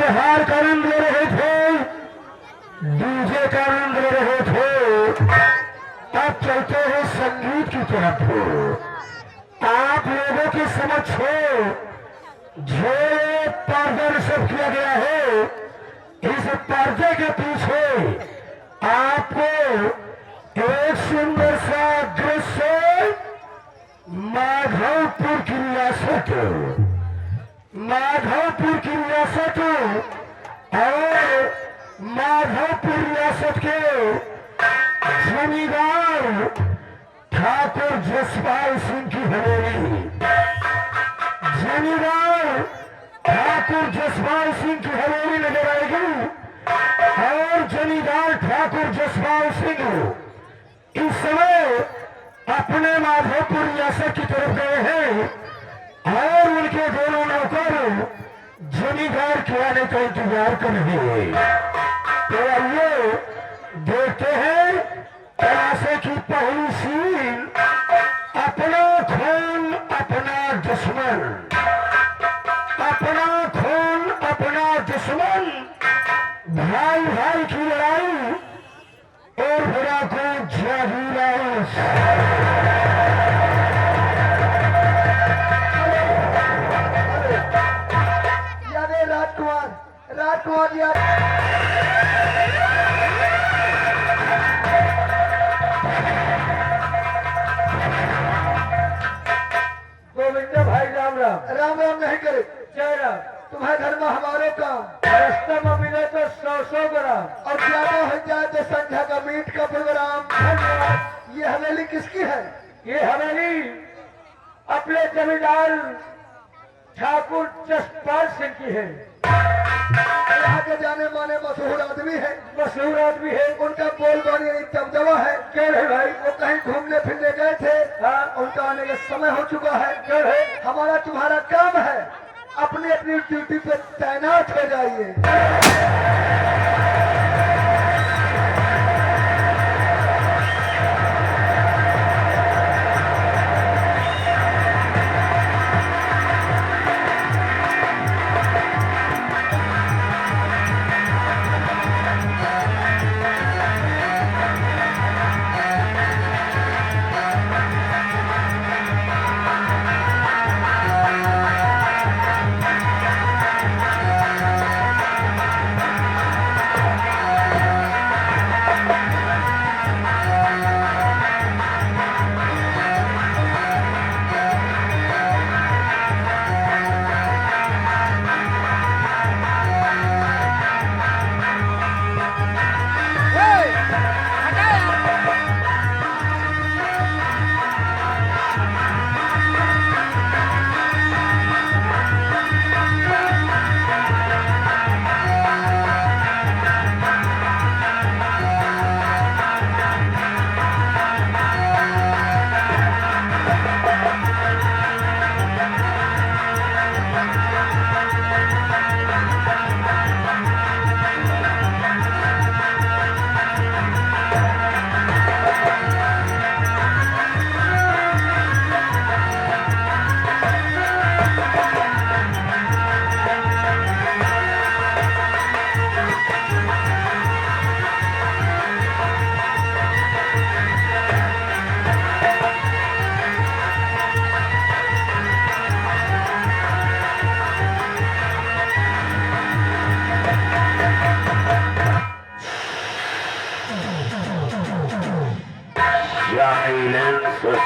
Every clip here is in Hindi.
हार का आनंद ले रहे थे, डीजे का आनंद ले रहे थे, अब चलते हैं संगीत की तरफ। आप लोगों की समझ हो जो प्रदर्शन किया गया है, इस पर्दे के पीछे आपको एक सुंदर सा दृश्य माधवपुर की रियासत, माधवपुर की रियासत और माधवपुर रियासत के जमींदार ठाकुर जसपाल सिंह की हवेली, जमींदार ठाकुर जसपाल सिंह की हवेली नजर आएगी। और जमींदार ठाकुर जसपाल सिंह इस समय अपने माधवपुर रियासत की तरफ गए हैं और उनके दोनों नौकर जमींदार के आने का इंतजार कर रहे हैं। तो आइए देखते हैं तलाशे की पहली सीन, अपना खून अपना दुश्मन, अपना खून अपना दुश्मन, भाई भाई की लड़ाई और बुरा को जागीर यादे राजकुमार, राजकुमार याद गोविंद भाई राम राम। राम राम नहीं करे, जय राम। तुम्हारे घर में हमारे काम रास्ते में मिले तो 100 ग्राम और ज्यादा हो जाए तो संख्या का मीट का प्रोग्राम। धन्यवाद। ये हवेली किसकी है? ये हवेली अपने जमींदार ठाकुर जसपाल सिंह की है। यहाँ के जाने माने मशहूर आदमी है, मशहूर आदमी है। उनका बोल बानी दबदबा है। क्यों है भाई? वो कहीं घूमने फिरने गए थे, हाँ, उनका आने का समय हो चुका है। क्यों है? हमारा तुम्हारा काम है, अपनी अपनी ड्यूटी पे तैनात हो जाइए।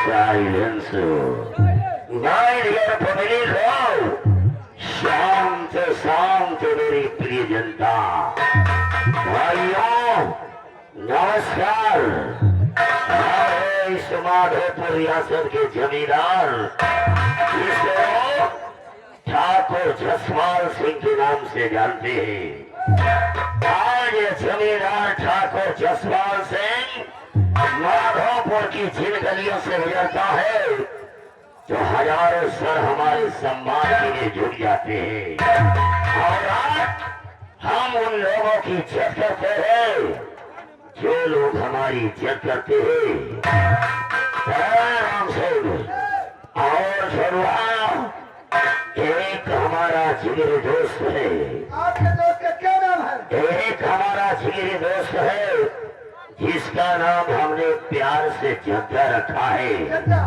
silence. My dear family, शांत शांत मेरी प्रिय जनता, भाइयों नमस्कार। हमारे इस माधोपुर रियासत के जमींदार इसको ठाकुर जसपाल सिंह के नाम से जानते हैं। आज ये जमींदार ठाकुर जसपाल सिंह माधोपुर की जिन गलियों से गुजरता है जो हजारों सर हमारे सम्मान के लिए जुट जाते हैं, और आज हम उन लोगों की इज्जत करते हैं जो लोग हमारी इज्जत करते हैं। राम सिंह और एक हमारा जिगरी दोस्त है, आपके दोस्त का क्या नाम है? एक हमारा जिगरी दोस्त है जिसका नाम हमने प्यार से जद्दा रखा है। जद्दा।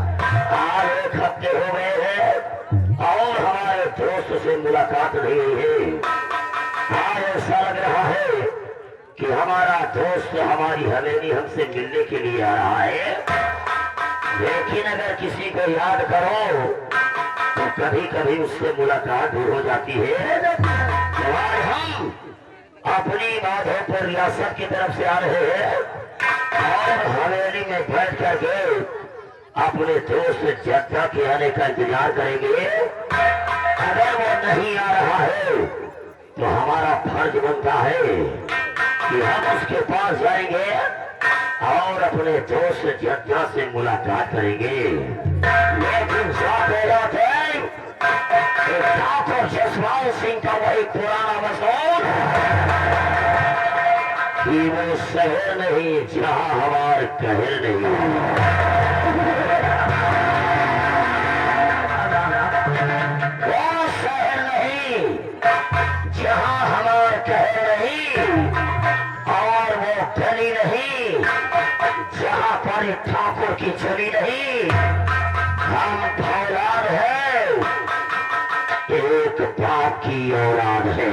आज 1 हफ्ते हो गए हैं और हमारे दोस्त से मुलाकात नहीं हुई है। आज ऐसा लग रहा है कि हमारा दोस्त हमारी हवेली हमसे मिलने के लिए आ रहा है। लेकिन अगर किसी को याद करो तो कभी कभी उससे मुलाकात भी हो जाती है। तो आज हम अपनी माधोपुर रियासत की तरफ से आ रहे हैं और हवेली में बैठ करके अपने दोस्त जद्दा के आने का इंतजार करेंगे। अगर वो नहीं आ रहा है तो हमारा फर्ज बनता है कि हम उसके पास जाएंगे और अपने दोस्त जद्दा से मुलाकात करेंगे। लेकिन जाते जाते ठाकुर जसपाल सिंह का वही पुराना मसौल कि वो शहर नहीं जहां हमार कहर नहीं। वो शहर नहीं जहां हमार कहर नहीं और वो गली नहीं जहां पर ठाकुर की छवि नहीं। हम फौलाद है, एक बाप की औलाद है।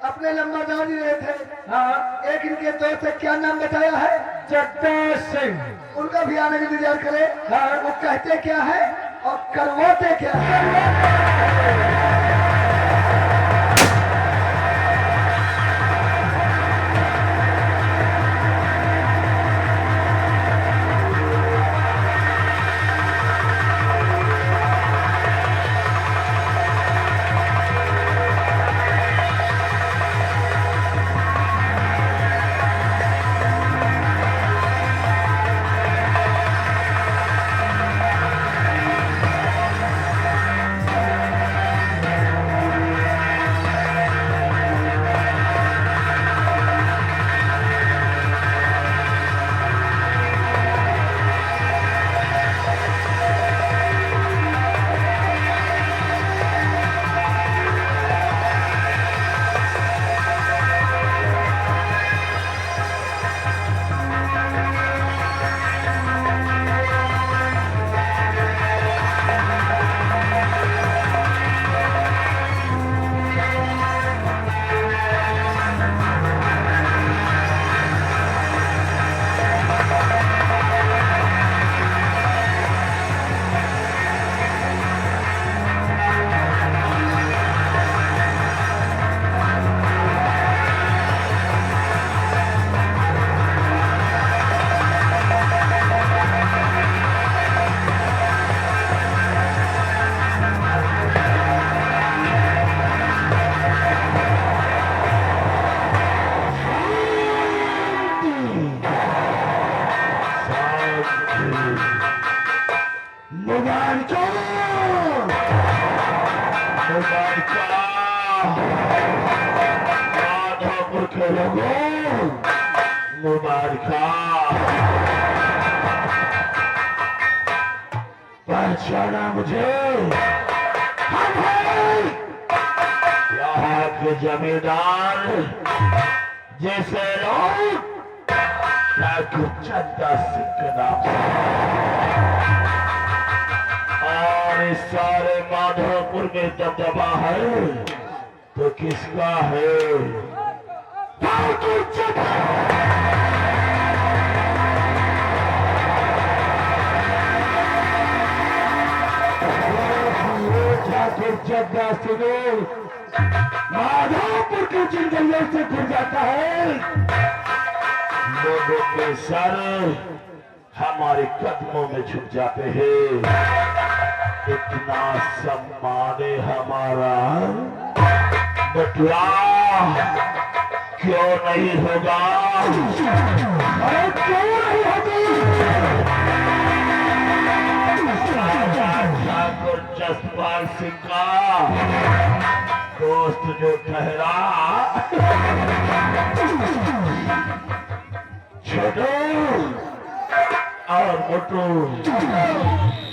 अपने लंबा जान ही रहे थे। हाँ, एक इनके दोस्त है, क्या नाम बताया है? जद्दा सिंह। उनका भी आने का इंतजार करे। हाँ, वो कहते क्या है और करवाते क्या है? माधोपुर के लोगों मुबारका। पहचाना मुझे? हम हैं यहाँ के जमींदार जैसे लोग जद्दा सिंह के नाम से, और इस सारे माधोपुर में दबदबा है तो किसका है? ठाकुर जद्दा सिंह माधोपुर की जंगलों से घुर जाता है। लोगों के सर हमारे कदमों में झुक जाते हैं। इतना सम्मान हमारा बटुआ क्यों नहीं होगा? अरे क्यों नहीं होगा? ठाकुर जसपाल सिंह का दोस्त जो ठहरा छोटू और मोटू,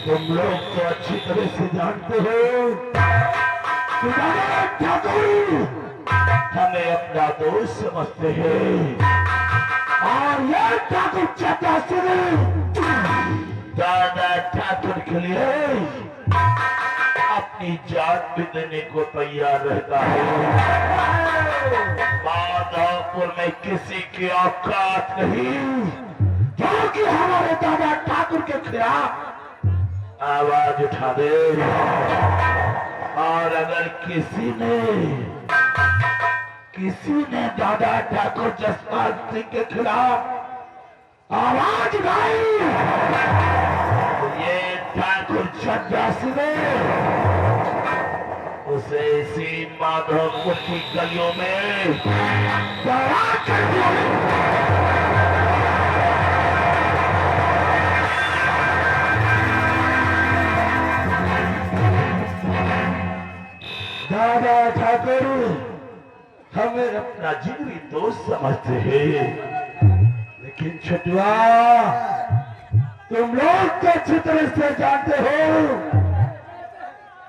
तुम लोग तो अच्छी तरह से जानते हो तुम्हारा ठाकुर हमें अपना दोस्त समझते हैं और ये ठाकुर चाहता सुनो दादा ठाकुर के लिए अपनी जान भी देने को तैयार रहता है। माधवपुर में किसी की औकात नहीं जो कि हमारे दादा ठाकुर के खिलाफ आवाज उठा दे। और अगर किसी ने दादा ठाकुर जसपाल सिंह के खिलाफ आवाज उठाई तो ये ठाकुर चड्डा सिंह उसे इसी माधवपुर की गलियों में दौड़ा कर दादा ठाकुर हमें अपना जिगरी दोस्त समझते हैं, लेकिन छटुआ तुम लोग तो अच्छी तरह से जानते हो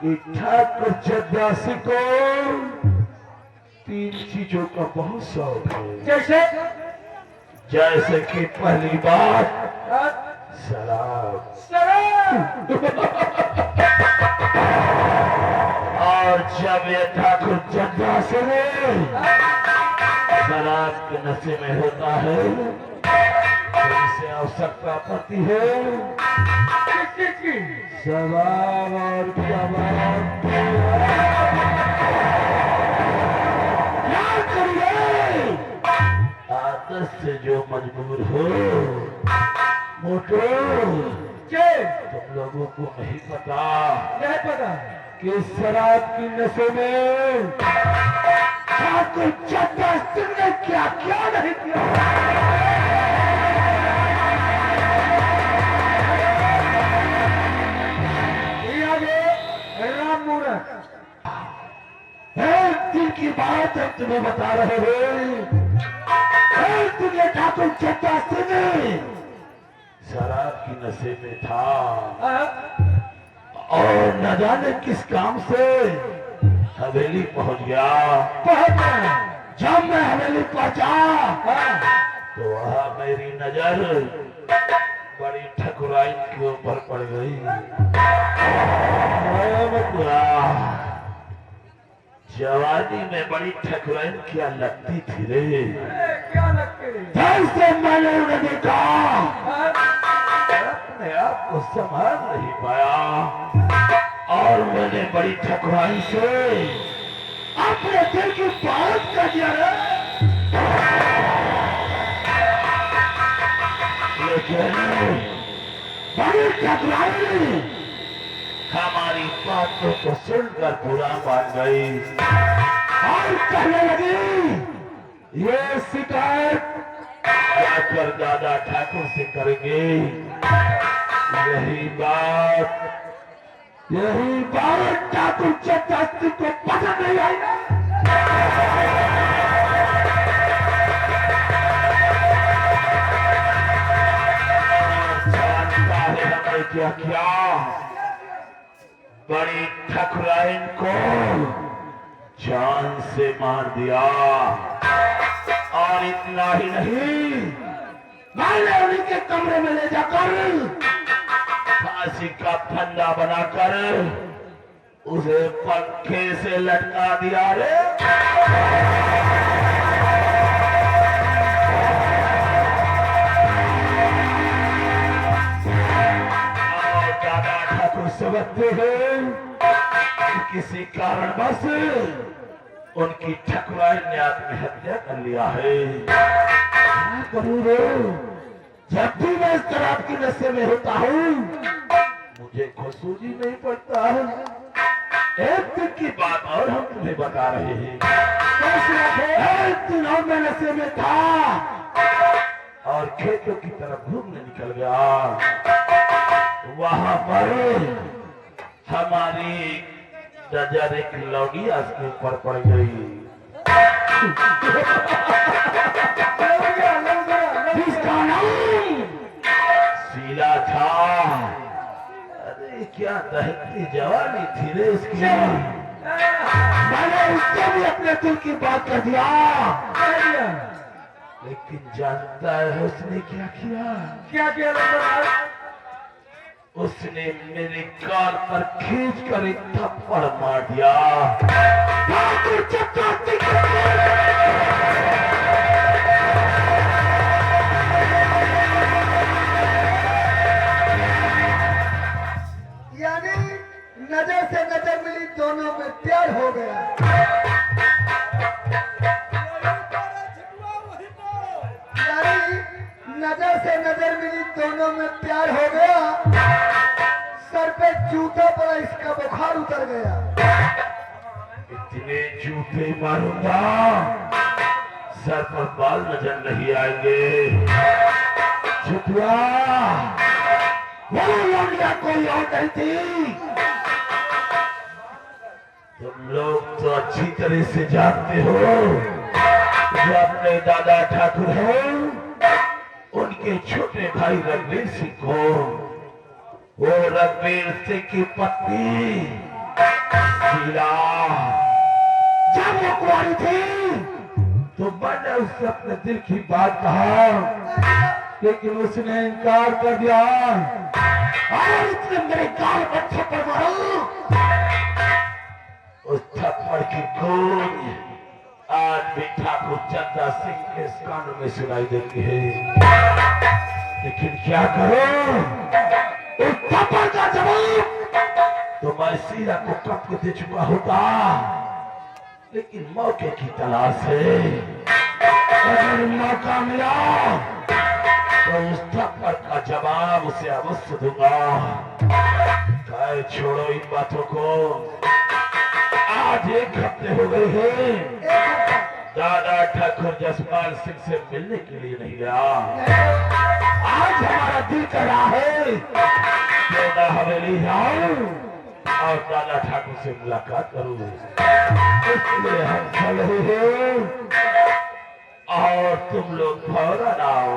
कि ठाकुर चड्डासी को 3 चीजों का बहुत शौक है। जैसे कि पहली बात शराब और जब ये ठाकुर चड्डासी शराब के नशे में होता है तो इसे आवश्यकता पड़ती है शराब और कबाब। आदत से जो मजबूर हो मोटो तुम लोगों को नहीं पता कि शराब की नशे में ठाकुर चड्डा सिंह ने क्या क्या नहीं किया। एक दिन की बात हम तुम्हें बता रहे हैं। एक दिन ये ठाकुर चड्डा सिंह शराब की नशे में था और न जाने किस काम से हवेली पहुंच गया। जब मैं हवेली पहुंचा तो वहां मेरी नजर बड़ी ठकुराइन के ऊपर पड़ गई। जवानी में बड़ी ठकुराइन क्या लगती थी रे। जैसे मैंने उन्हें देखा अपने आप को संभाल नहीं पाया और मैंने बड़ी ठकुराइन से अपने दिल की बात कर दिया रे। लेकिन बड़ी ठकुराइन हमारी बातों को सुनकर बुरा मान गई और कहने लगी ये शिकायत जाकर दादा ठाकुर से करेंगे। यही बात ठाकुर चड्डा सिंह को पसंद नहीं आई ना। जानता है हमने क्या किया। बड़ी ठकुराइन को जान से मार दिया और इतना ही नहीं मैंने उन्हीं के कमरे में ले जाकर फांसी का फंदा बनाकर उसे पंखे से लटका दिया रे। और दादा ठाकुर समझते हैं किसी कारणवश उनकी ठकुराइन ने आत्महत्या कर लिया है। क्या करूं रे? जब भी मैं शराब की नशे में होता हूँ मुझे खुद सूझी नहीं पड़ता। एक दिन की बात और हम तुम्हें बता रहे हैं। एक दिन और मैं नशे में था और खेतों की तरफ घूमने निकल गया। वहां पर हमारी नजर एक लौंडिया के ऊपर पड़ गई। जिसका नाम शीला था। अरे क्या दहकती जवानी थी रे इसकी। मैंने उससे भी अपने दिल की बात कर दिया, लेकिन जानता है उसने क्या किया? क्या किया? उसने मेरे कान पर खींच कर एक थप्पड़ मार दिया। यानी नजर से नजर मिली, दोनों में प्यार हो गया। यानी नजर से नजर मिली, दोनों में प्यार हो गया। सर पे जूता पड़ा, इसका बुखार उतर गया। इतने जूते मारूंगा सर पर बाल नजर नहीं आएंगे। छुटिया वो लौंडिया कोई और नहीं थी। तुम लोग तो अच्छी तरह से जानते हो, जो अपने दादा ठाकुर हैं उनके छोटे भाई रघुवीर सिंह को, वो रघुवीर सिंह की पत्नी शीला जब वो कुंवारी थी तो मैंने उससे अपने दिल की बात कहा, लेकिन उसने इनकार कर दिया और उसने मेरे गाल पर थप्पड़ मारा। उस थप्पड़ की गूंज आज भी ठाकुर चंदा सिंह के कानों में सुनाई देती है। लेकिन क्या करो, उस थप्पड़ का जवाब तो मैं शीला को कब के दे चुका होता, लेकिन मौके की तलाश है। अगर मौका मिला तो उस थप्पड़ का जवाब उसे अवश्य दूंगा। कहे छोड़ो इन बातों को। आज 1 हफ्ते हो गए हैं दादा ठाकुर जसपाल सिंह से मिलने के लिए नहीं गया। आज हमारा दिल कर रहा है कि हवेली जाऊं और दादा ठाकुर से मुलाकात करूं। इसलिए हम चल रहे हैं और तुम लोग फौरन आओ।